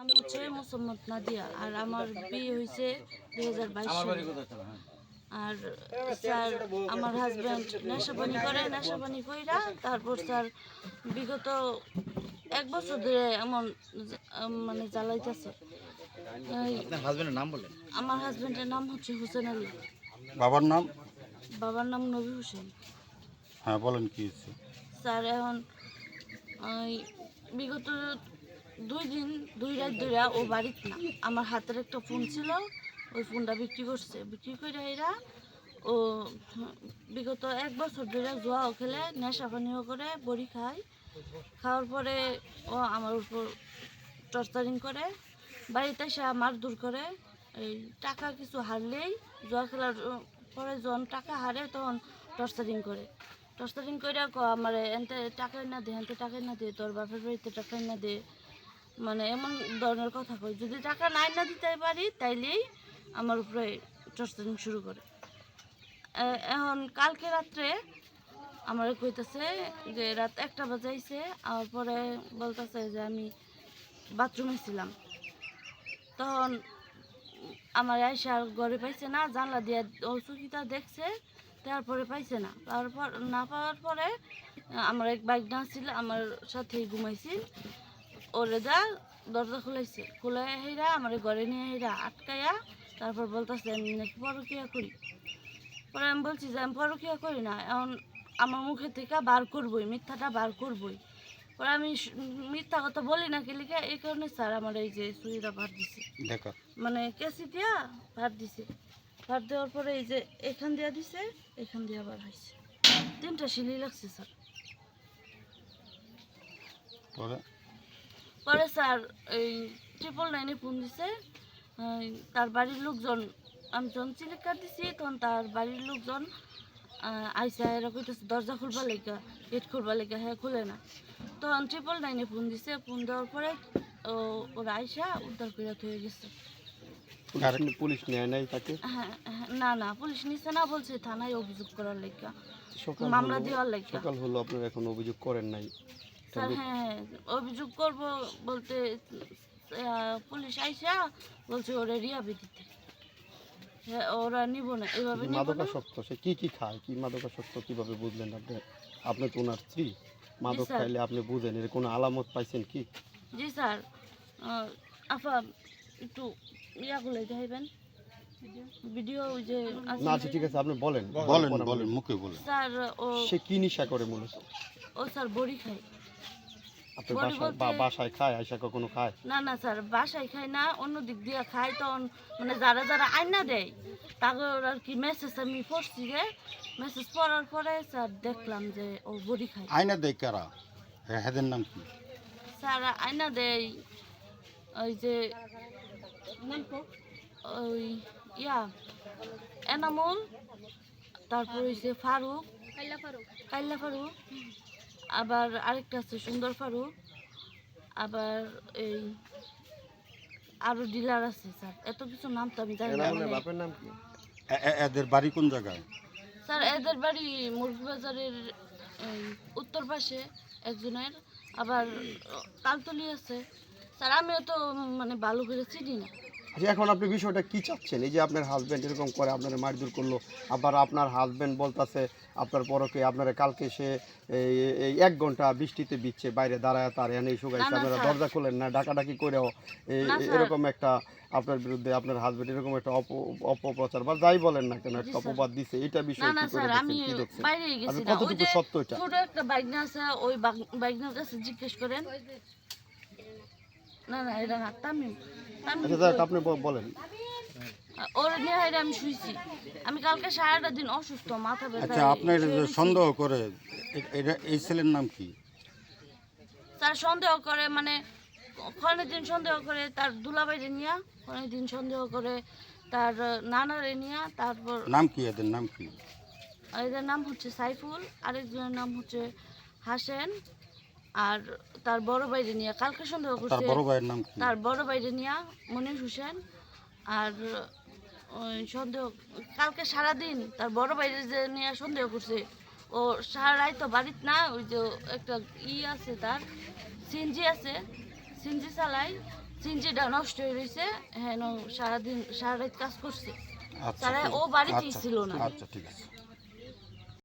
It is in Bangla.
নাম হচ্ছে মোসাম্মদ নাদিয়া আর আমার বিয়ে হয়েছে 2022 সালে। আর স্যার আমার হাজব্যান্ড নেশাপানি কইরা তারপর স্যার বিগত 1 বছর ধরে এমন মানে জ্বালাইতেছে। আপনার হাজবেন্ডের নাম বলেন। আমার হাজব্যান্ডের নাম হচ্ছে হোসেন আলী। বাবার নাম? বাবার নাম নবী হোসেন। হ্যাঁ বলেন কি হয়েছে? স্যার এখন বিগত 2 রাত ধরে ও বাড়িতে না। আমার হাতের একটা ফোন ছিল, ওই ফোনটা বিক্রি করছে। বিক্রি করে এরা ও বিগত 1 বছর ধরে জুয়াও খেলে, নেশা পানিও করে, বড়ি খায়। খাওয়ার পরে ও আমার উপর টর্চারিং করে, বাড়িতে এসে মারধর করে। এই টাকা কিছু হারলেই, জুয়া খেলার পরে যখন টাকা হারে তখন টর্চারিং করে। টর্চারিং করে আমার এনতে টাকা না দে, এনতে টাকা না দে, তোর বাপের বাড়িতে টাকা না দে, মানে এমন ধরনের কথা কয়। যদি টাকা নাই না দিতে পারি তাইলেই আমার উপরে টর্চারিং শুরু করে। এখন কালকে রাত্রে আমার কইতেছে যে রাত 1টা বাজাইছে, আর পরে বলতেছে যে আমি বাথরুমে ছিলাম। তখন আমার আয়সা ঘরে পাইছে না, জানলা দিয়ে ও চুকিটা দেখছে, তারপরে পাইছে না। তারপর না পাওয়ার পরে আমার এক বাইক না ছিল, আমার সাথে ঘুমাইছিল, ওরে যা দরজা খুলাইছে, খুলে হেরা আমার ঘরে নিয়ে হেরা আটকাইয়া তারপর বলতেছে আমি নাকি পরকিয়া করি। পরে আমি বলছি যে আমি পরকিয়া করি না, এখন আমার মুখে থেকে বার করবই, মিথ্যাটা বার করবই। পরে আমি মিথ্যা কথা বলি না কি লিখে, এই কারণে স্যার আমার এই যে চুরিটা ভাত দিছে, মানে কেসি দিয়া ভাত দিছে। ভাত দেওয়ার পরে এই যে এখান দিয়া দিছে, এখান দিয়ে আবার হয়েছে 3টা সিলি লাগছে স্যার। পরে স্যার এই 999-এ ফোন দিছে। তার বাড়ির লোকজন, আমি যখন চিলিকার দিছি তখন তার বাড়ির লোকজন আইসা এরা কইতেছে দরজা খুলবার লেগা, গেট খুলবার লেগা, হ্যাঁ খুলে না। তখন 999-এ ফোন দিছে। ফোন দেওয়ার পরে ওরা আইসা উদ্ধার করে থয়ে গেছে। পুলিশ নেয় নাই তাকে? হ্যাঁ না পুলিশ নিছে না, বলছে থানায় অভিযোগ করার লেগা, মামলা দেওয়ার লেগা। সকাল হলো, আপনারা এখন অভিযোগ করেন নাই? স্যার হ্যাঁ অভিযোগ করব বলতে পুলিশ আইসা বলছে ওরা রিহাবে দিতে, ওরা নিব না, এভাবে মাদকাসক্ত সে কি খায়, কি মাদকাসক্ত কিভাবে বুঝলেন আপনি? আপনি তো ওনার স্ত্রী, মাদক খাইলে আপনি বুঝেন, এর কোনো আলামত পাইছেন কি? জি স্যার। আপা একটু ইয়াগুলো দেখাইবেন ভিডিও যে না আচ্ছা ঠিক আছে, আপনি বলেন বলেন মুখে বলেন। স্যার ও সে কি নেশা করে মূলত? ও স্যার বড়ি খায়। আপনার বাসায় খায়, আয়সা কখনো খায়? না স্যার বাসায় খায় না, অন্য দিক দিয়ে খায়। তখন মানে যারা আইনা দেয় তাদের আর কি মেসেজ আমি পড়ছি, যে মেসেজ পড়ার পরে স্যার দেখলাম যে ও বড়ি খায়। আয়না দেয় কারা? হেদের নাম কি? স্যার আয়না দেয় ওই যে ওই এনামুল, তারপর হচ্ছে ফারুক, কাইল্লা ফারুক, আবার আরেকটা আছে সুন্দর ফারুক, আবার এই আরো ডিলার আছে স্যার। এত কিছু নাম তো আমি জানি না। বাপের নাম কি? এদের বাড়ি কোন জায়গায়? স্যার এদের বাড়ি মুরগিবাজারের উত্তর পাশে একজনের, আবার তালতলি আছে। স্যার আমিও তো মানে ভালো করে চিনি না। আচ্ছা এখন আপনি বিষয়টা কি চাচ্ছেন? এই যে আপনার হাজব্যান্ড এরকম করে আপনার মারধর করলো, আবার আপনার হাজব্যান্ড বলতেছে আপনার পরকে আপনারা কালকে সে এই 1 ঘন্টা বৃষ্টিতে বিচ্ছে বাইরে দাঁড়ায়, তার এনে শুকাইছে, আপনারা দরজা খোলেন না, ডাকাডাকি করেও এরকম একটা আপনার বিরুদ্ধে আপনার হাজব্যান্ড এরকম একটা অপপ্রচার বা যাই বলেন না কেন একটা অপবাদ দিছে, এটা বিষয় কি করে দেখছেন? বাইরে গেছি না, কতটুকু সত্য এটা? ছোট একটা বাইকনা আছে, ওই বাইকনার কাছে জিজ্ঞেস করেন। না এটা না তামিম। আচ্ছা আপনি বলেন। ওর নিয়ে আমি শুইছি, আমি কালকে 4টা দিন অসুস্থ, মাথা ব্যথা। আচ্ছা আপনার সন্দেহ করে এই ছেলের নাম কি? তার সন্দেহ করে মানে খনের দিন সন্দেহ করে তার দুলাবাইরে নিয়া, খনের দিন সন্দেহ করে তার নানারে নিয়া। তারপর নাম কি এদের নাম কি? এদের নাম হচ্ছে সাইফুল, আরেকজনের নাম হচ্ছে হাসেন, আর তার বড় বাইরে নিয়ে কালকে সন্দেহ করছে। তার বড় ভাইয়ের নাম কি? তার বড় বাইরে নিয়া মনির হোসেন। আর ওই সন্দেহ কালকে সারাদিন তার বড় বাইরে যে নিয়ে সন্দেহ করছে। ও সারাই তো বাড়িতে না, ওই যে একটা আছে তার সিনজি আছে, সিনজি চালাই, সিনজিটা নষ্ট হয়ে রয়েছে, হ্যাঁ সারাদিন সারা রাত কাজ করছে, আচ্ছা তারা ঠিক- ও বাড়িতেই আচ্ছা, ছিল না। আচ্ছা ঠিক আছে।